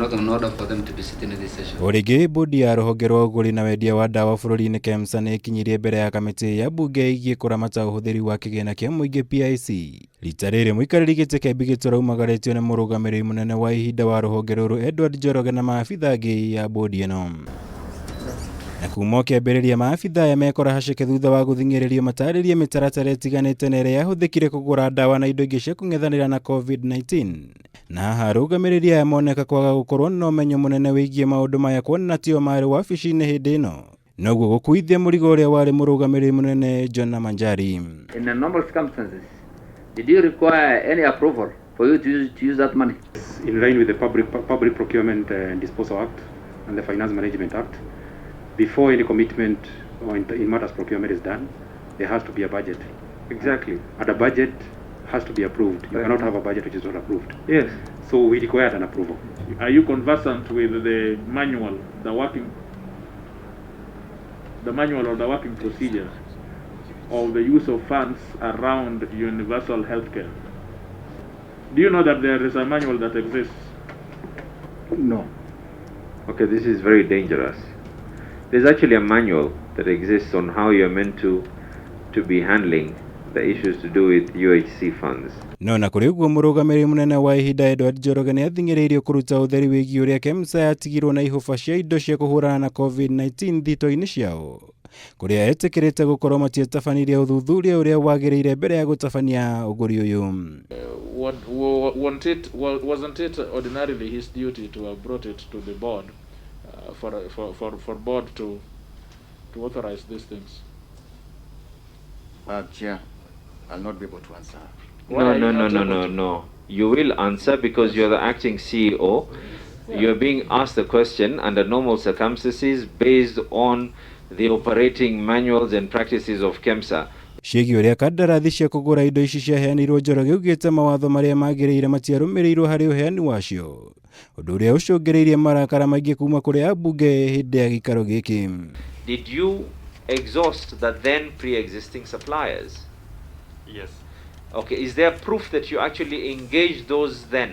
Not in order for them to be sitting in this session. Origi Mbundi ya ruhonge rwa uguri na wendia wa ndawa bururi-ini KEMSA ni ikinyirie mbere ya kamiti ya mbunge igii kuramata uhuthiri wa kigina kia muingi PIC. Rita riri muikariri giti kia Mbigitoro umagaritio ni murugamiriri munene wa ihinda wa ruhonge ruru Edward Njoroge na maabitha angi ya mbudi ino. Na kuma kiambiriria maabitha aya mekora haceke thutha wa guthing'iririo mataririe mitaratara itiganite na iria yahuthikire kugura ndawa na indo ingi cia kung'ethanira na COVID-19. Na haha arugamiriri aya moneka kwaga gukorwo na umenyo munene wigie maundu maya kuona tio mari wabici-ini hindi ino. Noguo gukuithia murigo uria wari murugamiriri munene Jonah Manjari. In the normal circumstances, did you require any approval for you to use that money? In line with the Public Procurement and Disposal Act and the Finance Management Act, before any commitment or in matters procurement is done, there has to be a budget. Exactly. And a budget has to be approved. You cannot have a budget which is not approved. Yes. So we required an approval. Are you conversant with the manual, the manual or the working procedures of the use of funds around universal healthcare? Do you know that there is a manual that exists? No. Okay, this is very dangerous. There's actually a manual that exists on how you're meant to be handling the issues to do with UHC funds. No na kuri uguo murugamiriri munene wa ihinda Edward Njoroge ni athing'iriirio kuruta utheri wigi uria KEMSA yatigirwo na ihuba cia indo cia kuhurana na COVID-19 thito-ini ciao, kuria etikirite gukorwo matietafanirie uthuthuria uria wagiriire mbere ya gutabania uguri uyu. Wasn't it ordinarily his duty to have brought it to the board for board to authorize these things? Chair, I'll not be able to answer. No. You will answer because you're the acting CEO. Yeah. You're being asked the question under normal circumstances based on the operating manuals and practices of KEMSA. Shegi uria kandarathi cia kugura indo ici ciaheanirwo Njoroge ugite mawatho maria magiriire matiarumirirwo hari uheani wacio, undu uria ucungiriirie marakara maingi kuma kuri ambunge hindi ya giikaro giki. Did you exhaust the then pre-existing suppliers? Yes. Okay, is there proof that you actually engaged those then?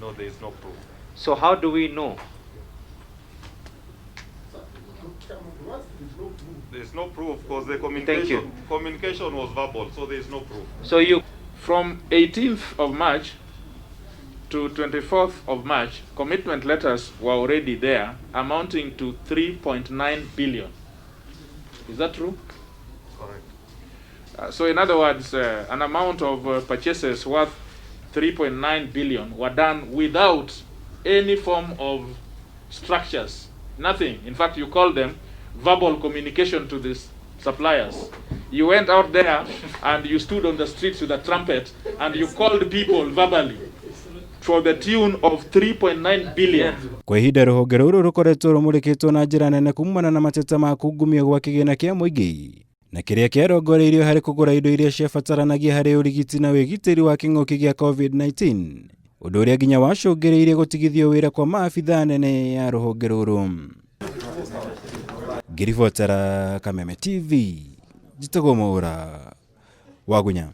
No, there is no proof. So how do we know? There is no proof because the communication was verbal, so there is no proof. So you... From 18th of March to 24th of March, commitment letters were already there, amounting to 3.9 billion. Is that true? Correct. So in other words, an amount of purchases worth 3.9 billion were done without any form of structures, nothing. In fact, you call them verbal communication to these suppliers. You went out there and you stood on the streets with a trumpet and you called people verbally for the tune of 3.9 billion. Kwa ihinda ruhonge ruru rukoretwo rumurikitwo na njira nene kumana na mateta ma kungumio gwa kigina kia muingi, na kiria kiarongoreirio hari kugura indo iria ciabataranagia hari urigiti na wigitiri wa king'uki gia COVID-19, undu uria nginya wacungiriirie gutigithio wira kwa maabitha nene ya ruhonge ruru. Ngiribotera Kameme TV, Jitagwo Mwaura, Wagunya.